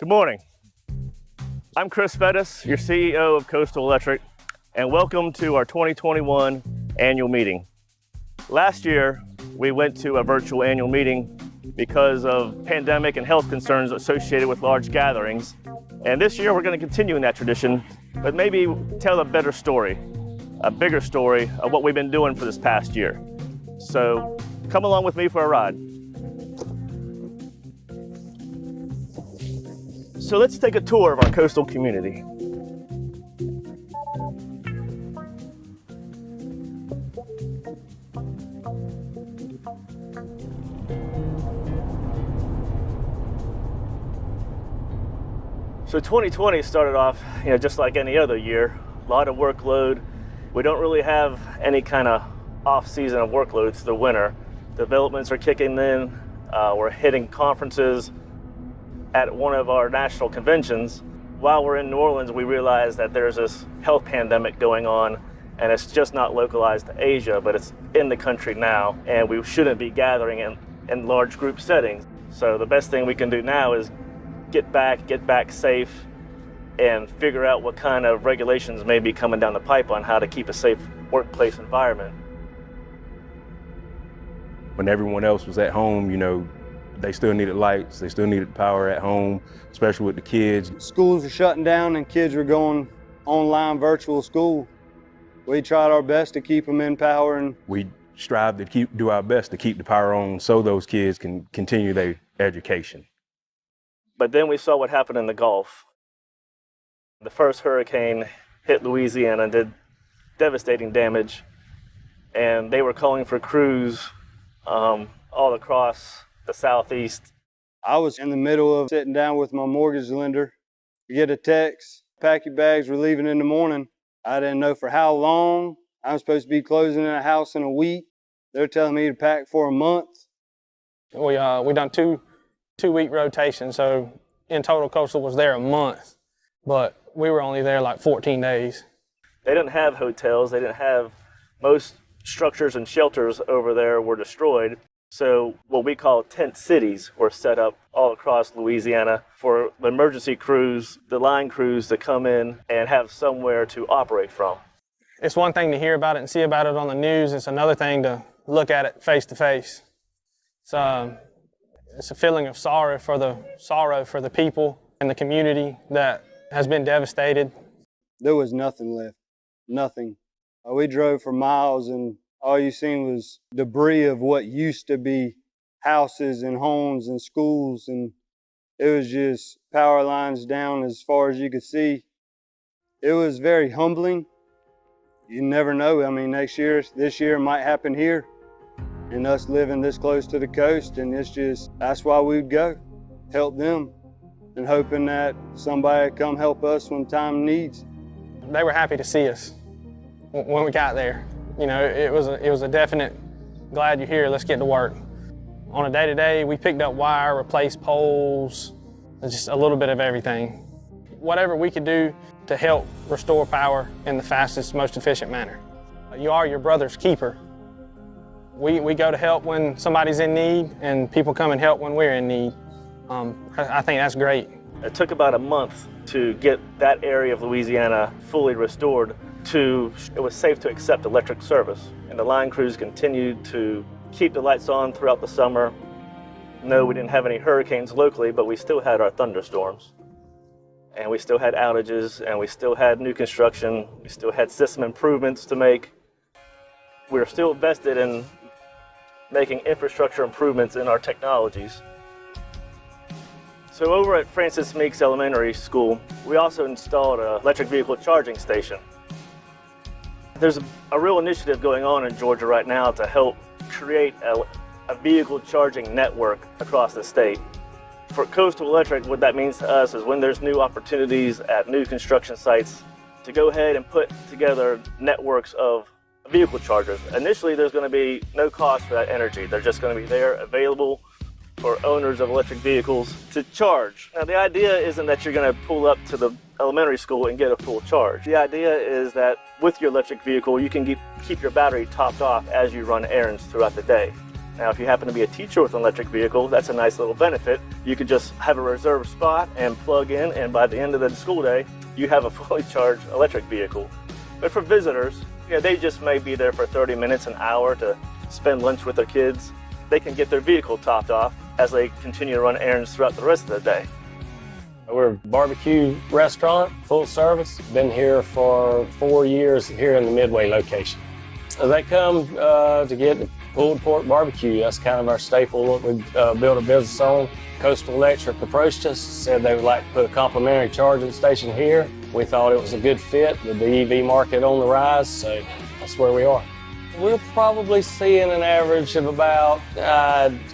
Good morning. I'm Chris Fettis, your CEO of Coastal Electric, and welcome to our 2021 annual meeting. Last year, we went to a virtual annual meeting because of pandemic and health concerns associated with large gatherings. And this year, we're going to continue in that tradition, but maybe tell a better story, a bigger story of what we've been doing for this past year. So come along with me for a ride. So let's take a tour of our coastal community. So 2020 started off, just like any other year, a lot of workload. We don't really have any kind of off season of workload. It's the winter. Developments are kicking in. We're hitting conferences. At one of our national conventions, while we're in New Orleans, we realized that there's this health pandemic going on, and it's just not localized to Asia, but it's in the country now, and we shouldn't be gathering in large group settings. So the best thing we can do now is get back safe, and figure out what kind of regulations may be coming down the pipe on how to keep a safe workplace environment. When everyone else was at home, they still needed lights, they still needed power at home, especially with the kids. Schools were shutting down and kids were going online virtual school. We tried our best to keep them in power, and we strive to do our best to keep the power on so those kids can continue their education. But then we saw what happened in the Gulf. The first hurricane hit Louisiana and did devastating damage, and they were calling for crews all across the Southeast. I was in the middle of sitting down with my mortgage lender to get a text, pack your bags, we're leaving in the morning. I didn't know for how long. I'm supposed to be closing in a house in a week. They're telling me to pack for a month. We done two-week rotations, so in total Coastal was there a month, but we were only there like 14 days. They didn't have hotels, most structures and shelters over there were destroyed. So what we call tent cities were set up all across Louisiana for the emergency crews, the line crews to come in and have somewhere to operate from. It's one thing to hear about it and see about it on the news. It's another thing to look at it face to face. It's a feeling of sorrow for the people and the community that has been devastated. There was nothing left, nothing. We drove for miles and all you seen was debris of what used to be houses and homes and schools, and it was just power lines down as far as you could see. It was very humbling. You never know. I mean, this year might happen here, and us living this close to the coast, and that's why we'd go, help them, and hoping that somebody would come help us when time needs. They were happy to see us when we got there. It was a definite, glad you're here, let's get to work. On a day-to-day, we picked up wire, replaced poles, just a little bit of everything. Whatever we could do to help restore power in the fastest, most efficient manner. You are your brother's keeper. We go to help when somebody's in need, and people come and help when we're in need. I think that's great. It took about a month to get that area of Louisiana fully restored. It was safe to accept electric service, and the line crews continued to keep the lights on throughout the summer. No, we didn't have any hurricanes locally, but we still had our thunderstorms, and we still had outages, and we still had new construction. We still had system improvements to make. We were still vested in making infrastructure improvements in our technologies. So over at Francis Meeks Elementary School, we also installed an electric vehicle charging station. There's a real initiative going on in Georgia right now to help create a vehicle charging network across the state. For Coastal Electric, what that means to us is when there's new opportunities at new construction sites, to go ahead and put together networks of vehicle chargers. Initially, there's going to be no cost for that energy. They're just going to be there, available for owners of electric vehicles to charge. Now, the idea isn't that you're going to pull up to the elementary school and get a full charge. The idea is that with your electric vehicle, you can keep your battery topped off as you run errands throughout the day. Now, if you happen to be a teacher with an electric vehicle, that's a nice little benefit. You could just have a reserved spot and plug in, and by the end of the school day, you have a fully charged electric vehicle. But for visitors, they just may be there for 30 minutes, an hour to spend lunch with their kids. They can get their vehicle topped off as they continue to run errands throughout the rest of the day. We're a barbecue restaurant, full service. Been here for 4 years here in the Midway location. They come to get the pulled pork barbecue. That's kind of our staple, what we built a business on. Coastal Electric approached us, said they would like to put a complimentary charging station here. We thought it was a good fit with the EV market on the rise, so that's where we are. We're probably seeing an average of about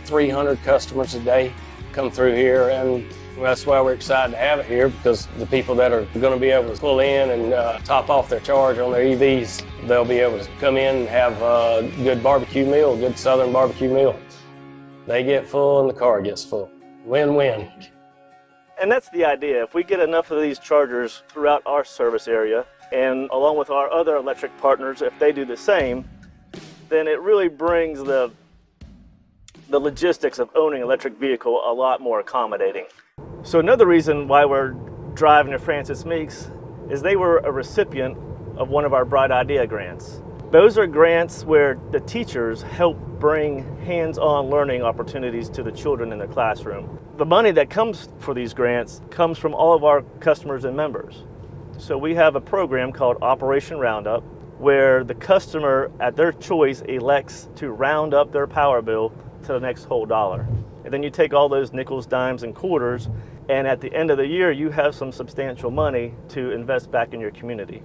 300 customers a day come through here, and that's why we're excited to have it here, because the people that are going to be able to pull in and top off their charge on their EVs, they'll be able to come in and have a good barbecue meal, a good southern barbecue meal. They get full and the car gets full. Win-win. And that's the idea. If we get enough of these chargers throughout our service area, and along with our other electric partners, if they do the same, then it really brings the logistics of owning an electric vehicle a lot more accommodating. So another reason why we're driving to Francis Meeks is they were a recipient of one of our Bright Idea grants. Those are grants where the teachers help bring hands-on learning opportunities to the children in the classroom. The money that comes for these grants comes from all of our customers and members. So we have a program called Operation Roundup, where the customer at their choice elects to round up their power bill to the next whole dollar. And then you take all those nickels, dimes, and quarters, and at the end of the year, you have some substantial money to invest back in your community.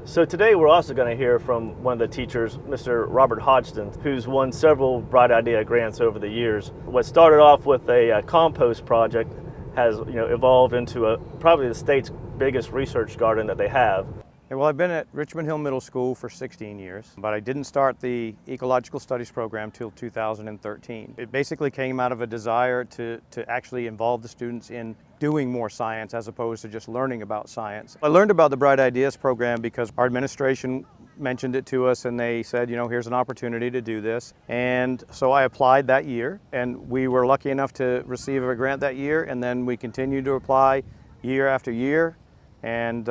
So today we're also going to hear from one of the teachers, Mr. Robert Hodgson, who's won several Bright Idea grants over the years. What started off with a compost project has evolved into probably the state's biggest research garden that they have. Well, I've been at Richmond Hill Middle School for 16 years, but I didn't start the Ecological Studies program till 2013. It basically came out of a desire to actually involve the students in doing more science as opposed to just learning about science. I learned about the Bright Ideas program because our administration mentioned it to us and they said, here's an opportunity to do this. And so I applied that year, and we were lucky enough to receive a grant that year, and then we continued to apply year after year, and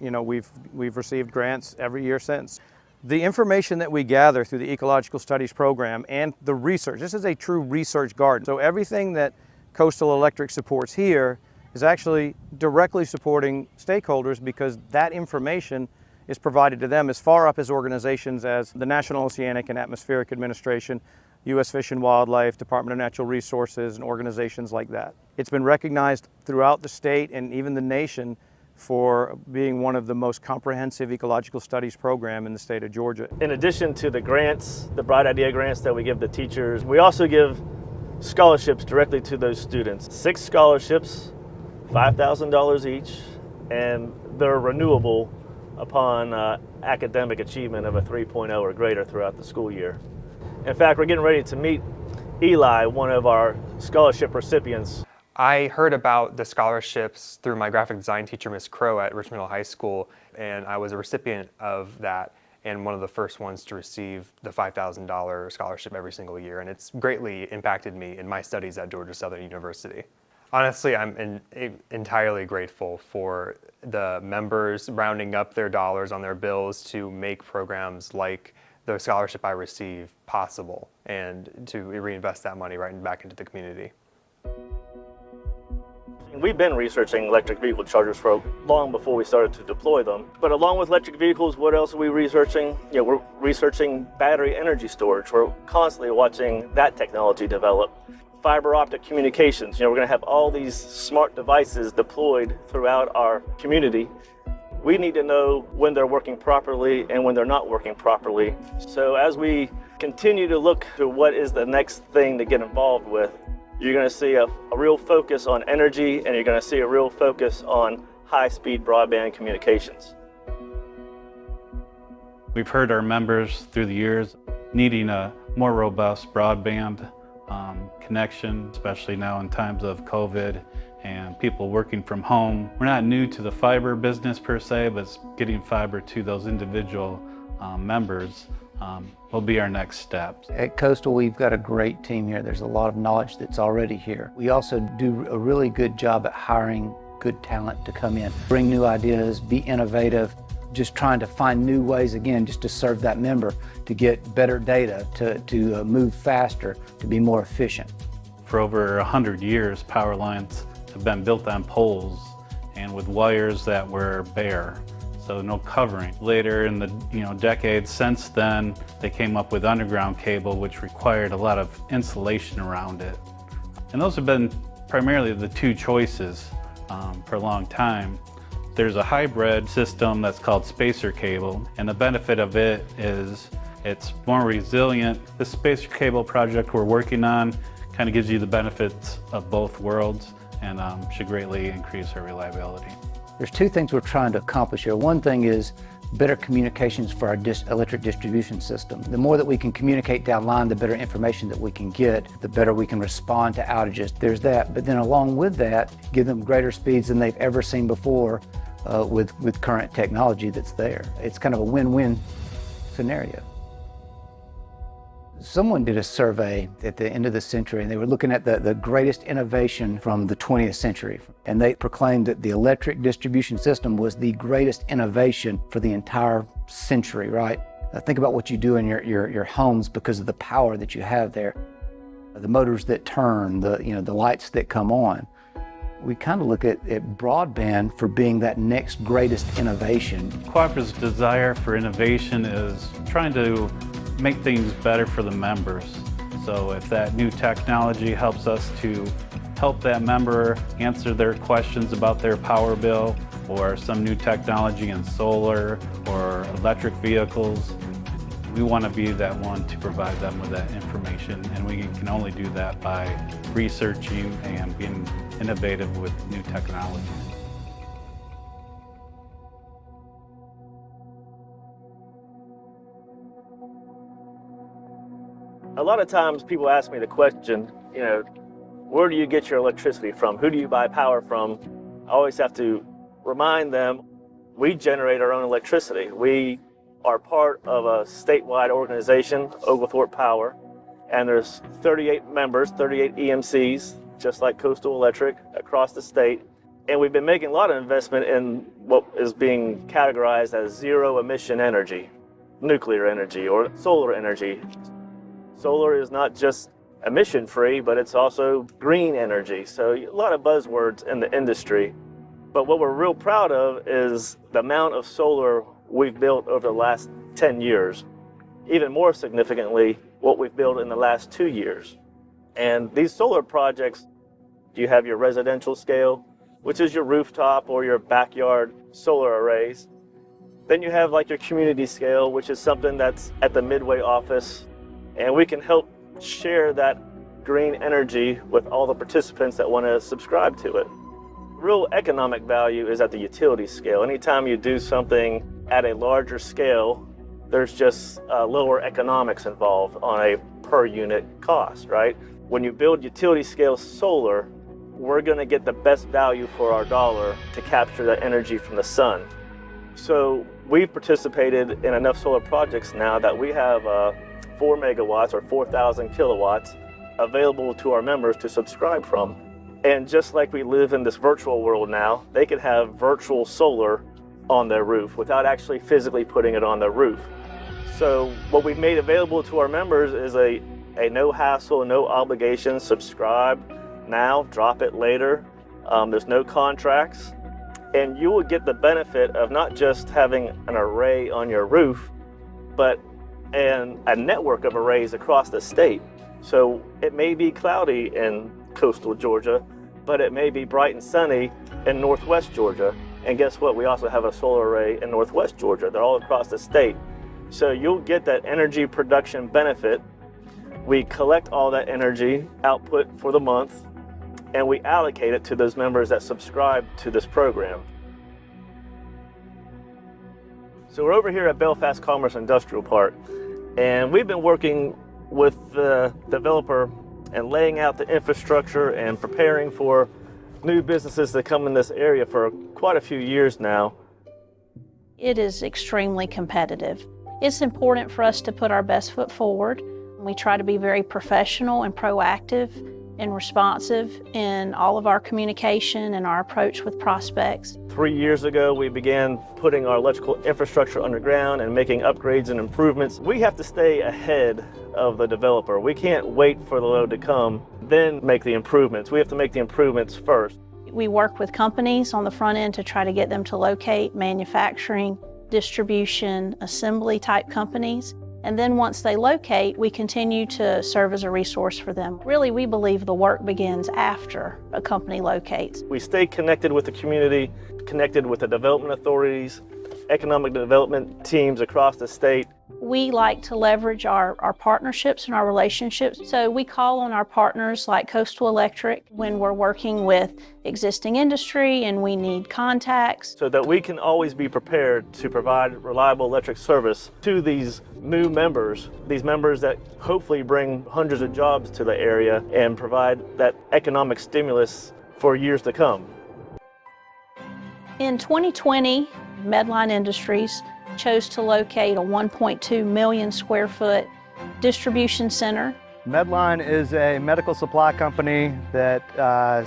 we've received grants every year since. The information that we gather through the Ecological Studies program and the research, this is a true research garden. So everything that Coastal Electric supports here is actually directly supporting stakeholders, because that information is provided to them as far up as organizations as the National Oceanic and Atmospheric Administration, U.S. Fish and Wildlife, Department of Natural Resources, and organizations like that. It's been recognized throughout the state and even the nation for being one of the most comprehensive ecological studies program in the state of Georgia. In addition to the grants, the Bright Idea grants that we give the teachers, we also give scholarships directly to those students. 6 scholarships, $5,000 each, and they're renewable upon academic achievement of a 3.0 or greater throughout the school year. In fact, we're getting ready to meet Eli, one of our scholarship recipients. I heard about the scholarships through my graphic design teacher, Miss Crow, at Richmond Hill High School, and I was a recipient of that and one of the first ones to receive the $5,000 scholarship every single year, and it's greatly impacted me in my studies at Georgia Southern University. Honestly, I'm entirely grateful for the members rounding up their dollars on their bills to make programs like the scholarship I receive possible, and to reinvest that money right back into the community. We've been researching electric vehicle chargers for long before we started to deploy them. But along with electric vehicles, what else are we researching? We're researching battery energy storage. We're constantly watching that technology develop. Fiber optic communications. We're going to have all these smart devices deployed throughout our community. We need to know when they're working properly and when they're not working properly. So as we continue to look to what is the next thing to get involved with, you're going to see a real focus on energy, and you're going to see a real focus on high-speed broadband communications. We've heard our members through the years needing a more robust broadband connection, especially now in times of COVID and people working from home. We're not new to the fiber business per se, but it's getting fiber to those individual members will be our next steps. At Coastal, we've got a great team here. There's a lot of knowledge that's already here. We also do a really good job at hiring good talent to come in, bring new ideas, be innovative, just trying to find new ways, again, just to serve that member, to get better data, to move faster, to be more efficient. For over 100 years, power lines have been built on poles and with wires that were bare, so no covering. Later in the decades since then, they came up with underground cable, which required a lot of insulation around it. And those have been primarily the two choices for a long time. There's a hybrid system that's called spacer cable, and the benefit of it is it's more resilient. The spacer cable project we're working on kind of gives you the benefits of both worlds and should greatly increase our reliability. There's two things we're trying to accomplish here. One thing is better communications for our electric distribution system. The more that we can communicate downline, the better information that we can get, the better we can respond to outages. There's that, but then along with that, give them greater speeds than they've ever seen before with current technology that's there. It's kind of a win-win scenario. Someone did a survey at the end of the century, and they were looking at the greatest innovation from the 20th century. And they proclaimed that the electric distribution system was the greatest innovation for the entire century, right? Now think about what you do in your homes because of the power that you have there. The motors that turn, the lights that come on. We kind of look at broadband for being that next greatest innovation. Cooperative's desire for innovation is trying to make things better for the members. So if that new technology helps us to help that member answer their questions about their power bill, or some new technology in solar or electric vehicles, we want to be that one to provide them with that information, and we can only do that by researching and being innovative with new technology. A lot of times people ask me the question, where do you get your electricity from? Who do you buy power from? I always have to remind them, we generate our own electricity. We are part of a statewide organization, Oglethorpe Power, and there's 38 members, 38 EMCs, just like Coastal Electric, across the state. And we've been making a lot of investment in what is being categorized as zero emission energy, nuclear energy or solar energy. Solar is not just emission free, but it's also green energy. So a lot of buzzwords in the industry. But what we're real proud of is the amount of solar we've built over the last 10 years. Even more significantly, what we've built in the last 2 years. And these solar projects, you have your residential scale, which is your rooftop or your backyard solar arrays. Then you have like your community scale, which is something that's at the Midway office. And we can help share that green energy with all the participants that want to subscribe to it. Real economic value is at the utility scale. Anytime you do something at a larger scale, there's just lower economics involved on a per unit cost, right? When you build utility scale solar, we're going to get the best value for our dollar to capture that energy from the sun. So we've participated in enough solar projects now that we have 4 megawatts or 4,000 kilowatts available to our members to subscribe from. And just like we live in this virtual world now, they could have virtual solar on their roof without actually physically putting it on their roof. So what we've made available to our members is a no hassle, no obligation, subscribe now, drop it later. There's no contracts. And you will get the benefit of not just having an array on your roof, but a network of arrays across the state. So it may be cloudy in coastal Georgia, but it may be bright and sunny in northwest Georgia. And guess what? We also have a solar array in northwest Georgia. They're all across the state. So you'll get that energy production benefit. We collect all that energy output for the month, and we allocate it to those members that subscribe to this program. So we're over here at Belfast Commerce Industrial Park, and we've been working with the developer and laying out the infrastructure and preparing for new businesses that come in this area for quite a few years now. It is extremely competitive. It's important for us to put our best foot forward. We try to be very professional and proactive and responsive in all of our communication and our approach with prospects. 3 years ago, we began putting our electrical infrastructure underground and making upgrades and improvements. We have to stay ahead of the developer. We can't wait for the load to come, then make the improvements. We have to make the improvements first. We work with companies on the front end to try to get them to locate manufacturing, distribution, assembly type companies. And then once they locate, we continue to serve as a resource for them. Really, we believe the work begins after a company locates. We stay connected with the community, connected with the development authorities, economic development teams across the state. We like to leverage our partnerships and our relationships. So we call on our partners like Coastal Electric when we're working with existing industry and we need contacts. So that we can always be prepared to provide reliable electric service to these new members, these members that hopefully bring hundreds of jobs to the area and provide that economic stimulus for years to come. In 2020, Medline Industries chose to locate a 1.2 million square foot distribution center. Medline is a medical supply company that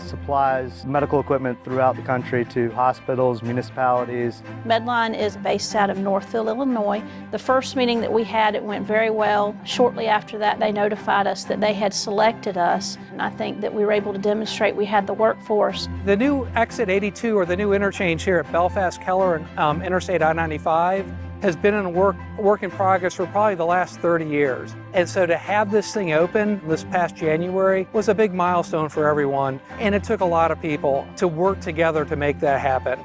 supplies medical equipment throughout the country to hospitals, municipalities. Medline is based out of Northville, Illinois. The first meeting that we had, it went very well. Shortly after that, they notified us that they had selected us. And I think that we were able to demonstrate we had the workforce. The new exit 82, or the new interchange here at Belfast Keller and Interstate I-95, has been in work in progress for probably the last 30 years. And so to have this thing open this past January was a big milestone for everyone, and it took a lot of people to work together to make that happen.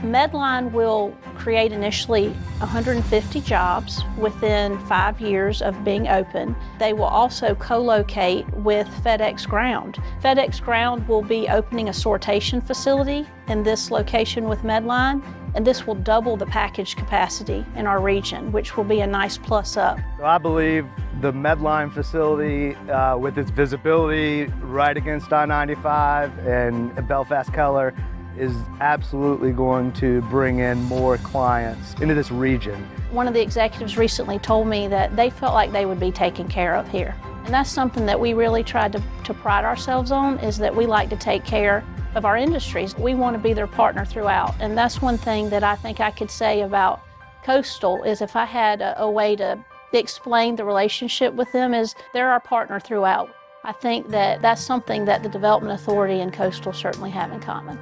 Medline will create initially 150 jobs within 5 years of being open. They will also co-locate with FedEx Ground. FedEx Ground will be opening a sortation facility in this location with Medline, and this will double the package capacity in our region, which will be a nice plus up. So I believe the Medline facility, with its visibility right against I-95 and Belfast Keller, is absolutely going to bring in more clients into this region. One of the executives recently told me that they felt like they would be taken care of here. And that's something that we really tried to pride ourselves on, is that we like to take care of our industries. We want to be their partner throughout. And that's one thing that I think I could say about Coastal, is if I had a way to explain the relationship with them, is they're our partner throughout. I think that that's something that the Development Authority and Coastal certainly have in common.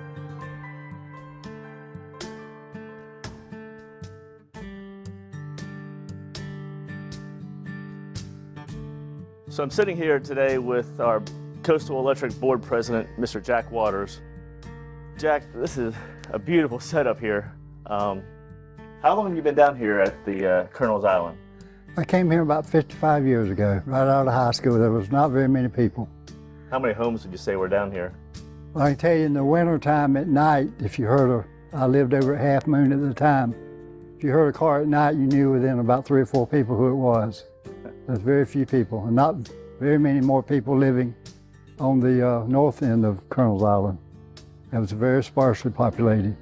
So I'm sitting here today with our Coastal Electric Board President, Mr. Jack Waters. Jack, this is a beautiful setup here. How long have you been down here at the Colonel's Island? I came here about 55 years ago, right out of high school. There was not very many people. How many homes would you say were down here? Well, I can tell you, in the wintertime at night, if you heard I lived over at Half Moon at the time. If you heard a car at night, you knew within about 3 or 4 people who it was. There's very few people, and not very many more people living on the north end of Colonel's Island. It was very sparsely populated.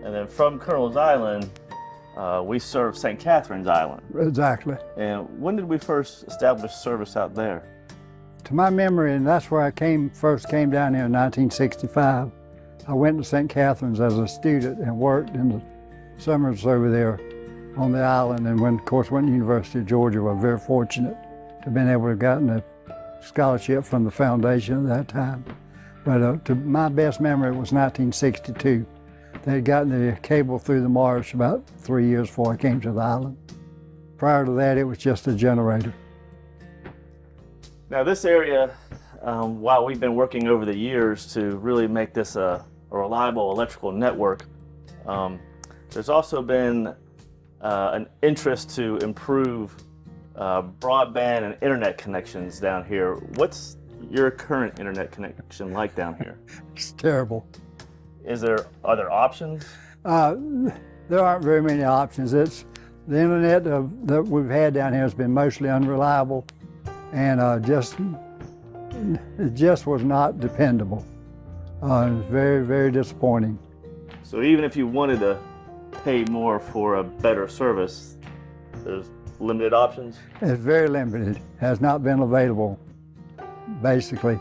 And then from Colonel's Island, we serve St. Catherine's Island. Exactly. And when did we first establish service out there? To my memory, and that's where I first came down here in 1965. I went to St. Catherine's as a student and worked in the summers over there on the island, and of course went to the University of Georgia. We were very fortunate to have been able to have gotten a scholarship from the foundation at that time. But to my best memory, it was 1962. They had gotten the cable through the marsh about 3 years before I came to the island. Prior to that, it was just a generator. Now this area, while we've been working over the years to really make this a reliable electrical network, there's also been an interest to improve broadband and internet connections down here. What's your current internet connection like down here? It's terrible. Are there options? There aren't very many options. The internet that we've had down here has been mostly unreliable, and it just was not dependable. It was very, very disappointing. So even if you wanted to pay more for a better service, There's limited options? It's very limited, has not been available, basically.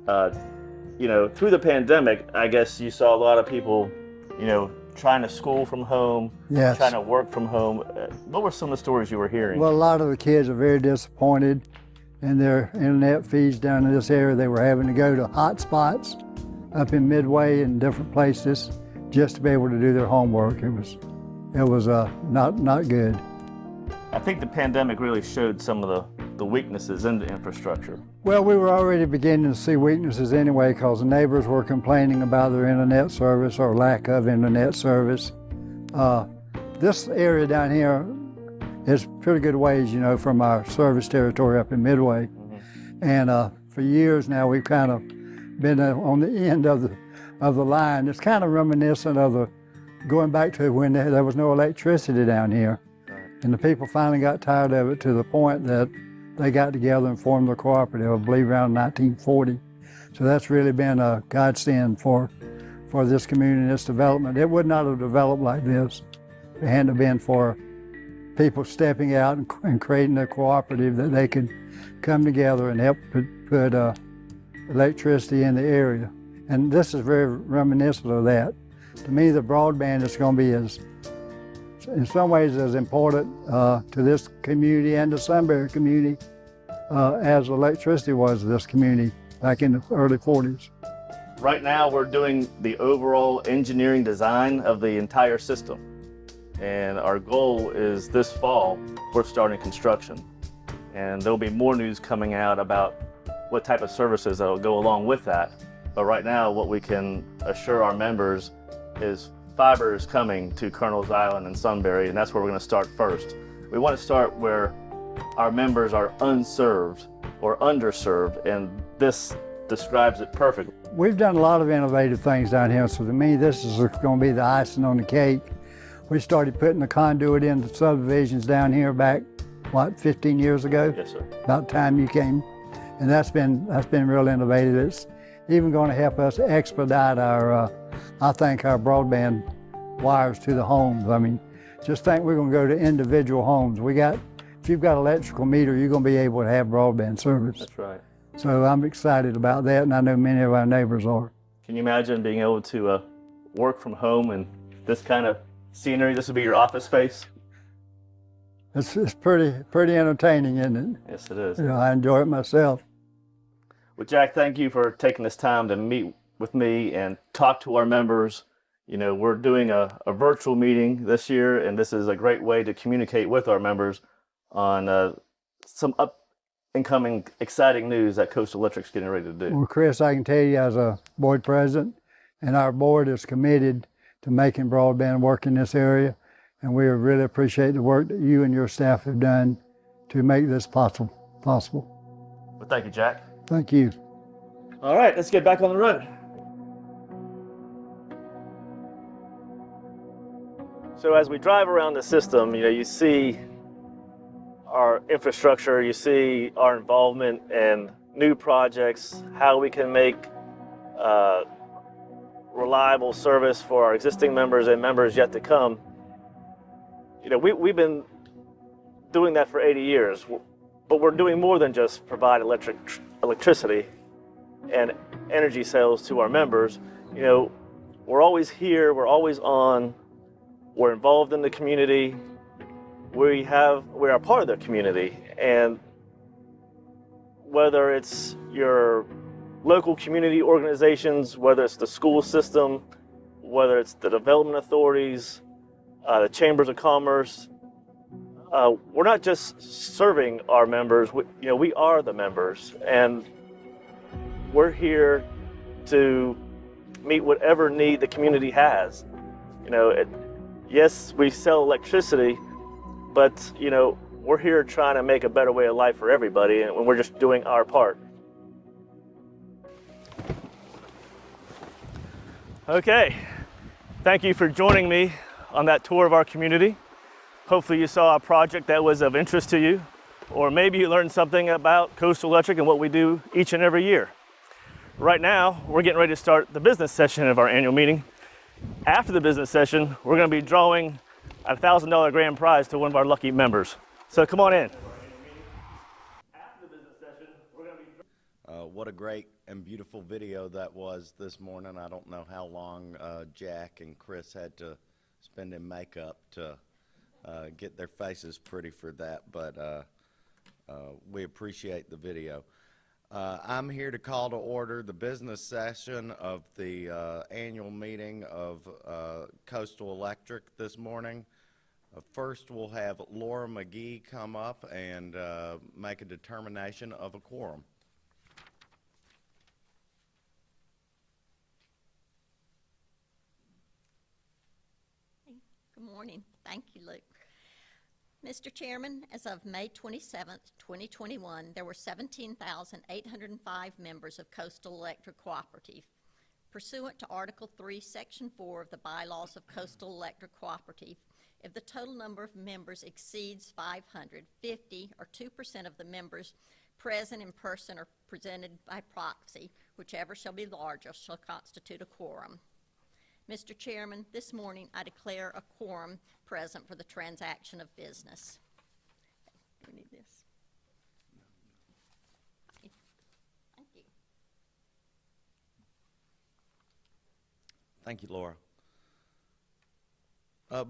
You know, through the pandemic, I guess you saw a lot of people, you know, trying to school from home, Yes. trying to work from home. What were some of the stories you were hearing? Well, a lot of the kids are very disappointed in their internet feeds down in this area. They were having to go to hot spots up in Midway and different places just to be able to do their homework. It was not good. I think the pandemic really showed some of the weaknesses in the infrastructure. Well, we were already beginning to see weaknesses anyway because the neighbors were complaining about their internet service or lack of internet service. This area down here is pretty good ways, you know, from our service territory up in Midway. And for years now, we've kind of been on the end of the line. It's kind of reminiscent of going back to when there was no electricity down here. And the people finally got tired of it to the point that they got together and formed the cooperative, I believe around 1940. So that's really been a godsend for this community and this development. It would not have developed like this if it hadn't been for people stepping out and creating a cooperative that they could come together and help put electricity in the area. And this is very reminiscent of that. To me, the broadband is going to be in some ways as important to this community and the Sunbury community as electricity was to this community back in the early 40s. Right now, we're doing the overall engineering design of the entire system. And our goal is this fall, we're starting construction. And there'll be more news coming out about what type of services that will go along with that. But right now, what we can assure our members is fiber is coming to Colonel's Island and Sunbury, and that's where we're going to start first. We want to start where our members are unserved or underserved, and this describes it perfectly. We've done a lot of innovative things down here, so to me, this is going to be the icing on the cake. We started putting the conduit into subdivisions down here back, what, 15 years ago? Yes, sir. About the time you came. And that's been real innovative. It's even going to help us expedite our, I think, our broadband wires to the homes. I mean, just think we're going to go to individual homes. If you've got an electrical meter, you're going to be able to have broadband service. That's right. So I'm excited about that, and I know many of our neighbors are. Can you imagine being able to work from home and this kind of scenery? This would be your office space? It's pretty entertaining, isn't it? Yes, it is. You know, I enjoy it myself. Well, Jack, thank you for taking this time to meet with me and talk to our members. You know, we're doing a virtual meeting this year, and this is a great way to communicate with our members on some incoming exciting news that Coastal Electric's getting ready to do. Well, Chris, I can tell you as a board president, and our board is committed to making broadband work in this area, and we really appreciate the work that you and your staff have done to make this possible. Well, thank you, Jack. Thank you. All right, let's get back on the road. So as we drive around the system, you know, you see our infrastructure, you see our involvement in new projects, how we can make reliable service for our existing members and members yet to come. You know, we've been doing that for 80 years, but we're doing more than just provide electricity and energy sales to our members. You know, we're always here, we're always on, we're involved in the community, we are part of the community, and whether it's your local community organizations, whether it's the school system, whether it's the development authorities, the chambers of commerce, we're not just serving our members, we are the members, and we're here to meet whatever need the community has. You know, yes, we sell electricity, but you know, we're here trying to make a better way of life for everybody, and we're just doing our part. Okay, thank you for joining me on that tour of our community. Hopefully you saw a project that was of interest to you, or maybe you learned something about Coastal Electric and what we do each and every year. Right now, we're getting ready to start the business session of our annual meeting. After the business session, we're going to be drawing a $1,000 grand prize to one of our lucky members. So come on in. What a great and beautiful video that was this morning. I don't know how long Jack and Chris had to spend in makeup to get their faces pretty for that, but we appreciate the video. I'm here to call to order the business session of the annual meeting of Coastal Electric this morning. First, we'll have Laura McGee come up and make a determination of a quorum. Good morning. Thank you, Luke. Mr. Chairman, as of May 27th, 2021, there were 17,805 members of Coastal Electric Cooperative. Pursuant to Article 3, Section 4 of the Bylaws of Coastal Electric Cooperative, if the total number of members exceeds 550 or 2% of the members present in person or presented by proxy, whichever shall be largest, shall constitute a quorum. Mr. Chairman, this morning I declare a quorum present for the transaction of business. Do we need this? Thank you. Thank you, Laura.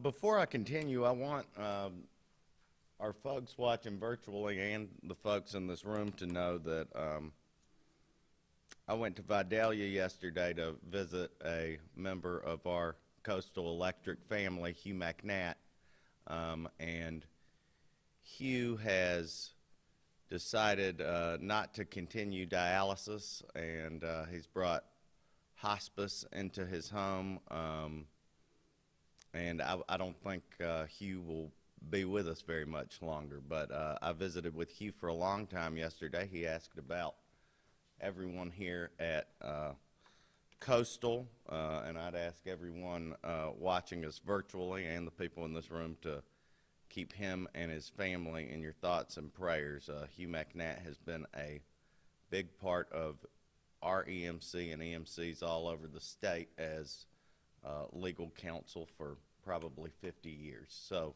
Before I continue, I want our folks watching virtually and the folks in this room to know that I went to Vidalia yesterday to visit a member of our Coastal Electric family, Hugh McNatt, and Hugh has decided not to continue dialysis, and he's brought hospice into his home, and I don't think Hugh will be with us very much longer, but I visited with Hugh for a long time yesterday. He asked about everyone here at Coastal, and I'd ask everyone watching us virtually and the people in this room to keep him and his family in your thoughts and prayers. Hugh McNatt has been a big part of our EMC and EMCs all over the state as legal counsel for probably 50 years. So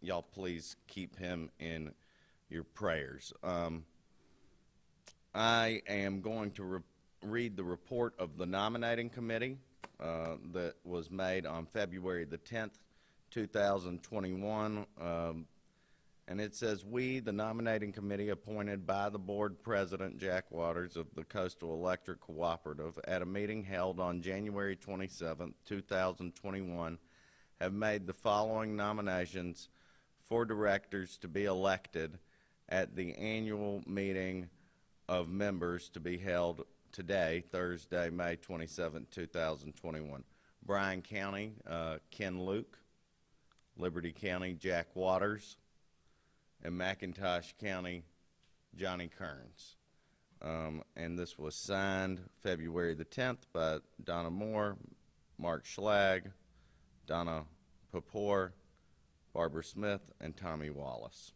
y'all please keep him in your prayers. I am going to read the report of the nominating committee that was made on February the 10th, 2021. And it says, we, the nominating committee appointed by the board president, Jack Waters of the Coastal Electric Cooperative, at a meeting held on January 27th, 2021, have made the following nominations for directors to be elected at the annual meeting of members to be held today, Thursday, May 27, 2021. Bryan County, Ken Luke. Liberty County, Jack Waters. And McIntosh County, Johnny Kearns. And this was signed February the 10th by Donna Moore, Mark Schlag, Donna Papore, Barbara Smith, and Tommy Wallace.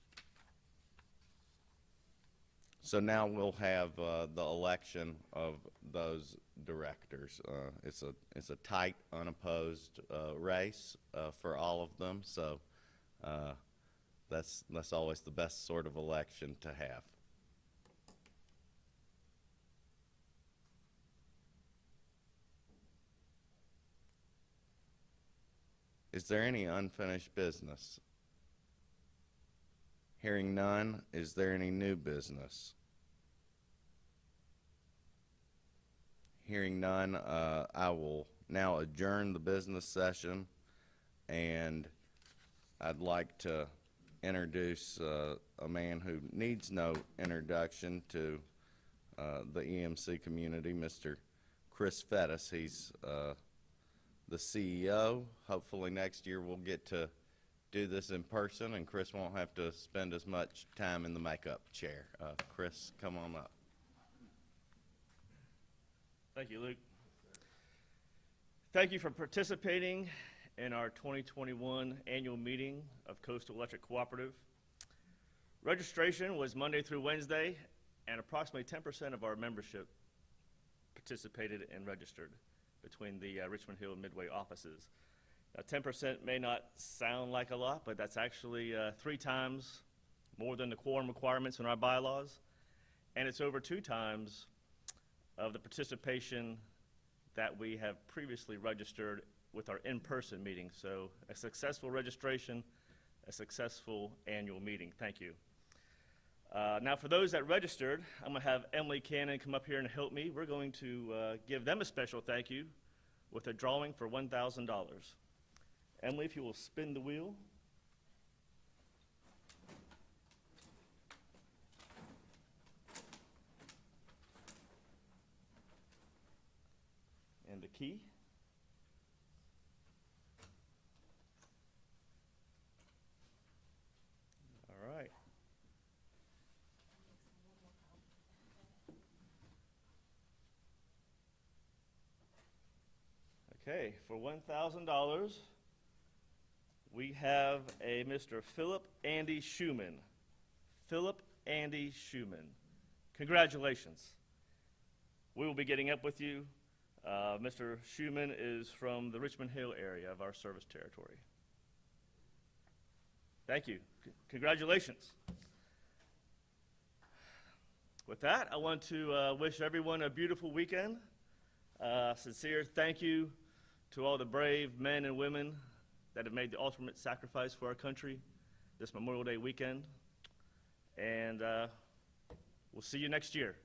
So now we'll have the election of those directors. It's a tight, unopposed race for all of them. So that's always the best sort of election to have. Is there any unfinished business? Hearing none, is there any new business? Hearing none, I will now adjourn the business session, and I'd like to introduce a man who needs no introduction to the EMC community, Mr. Chris Fettis. He's the CEO. Hopefully next year we'll get to do this in person, and Chris won't have to spend as much time in the makeup chair. Chris, come on up. Thank you, Luke. Thank you for participating in our 2021 annual meeting of Coastal Electric Cooperative. Registration was Monday through Wednesday, and approximately 10% of our membership participated and registered between the Richmond Hill and Midway offices. Now, 10% may not sound like a lot, but that's actually 3 times more than the quorum requirements in our bylaws, and it's over 2 times of the participation that we have previously registered with our in-person meetings. So a successful registration, a successful annual meeting. Thank you. Now, for those that registered, I'm going to have Emily Cannon come up here and help me. We're going to give them a special thank you with a drawing for $1,000. Emily, if you will spin the wheel. And the key. All right. Okay, for $1,000, we have a Mr. Philip Andy Schumann. Philip Andy Schumann. Congratulations. We will be getting up with you. Mr. Schumann is from the Richmond Hill area of our service territory. Thank you. Congratulations. With that, I want to wish everyone a beautiful weekend. Sincere thank you to all the brave men and women that have made the ultimate sacrifice for our country this Memorial Day weekend. And we'll see you next year.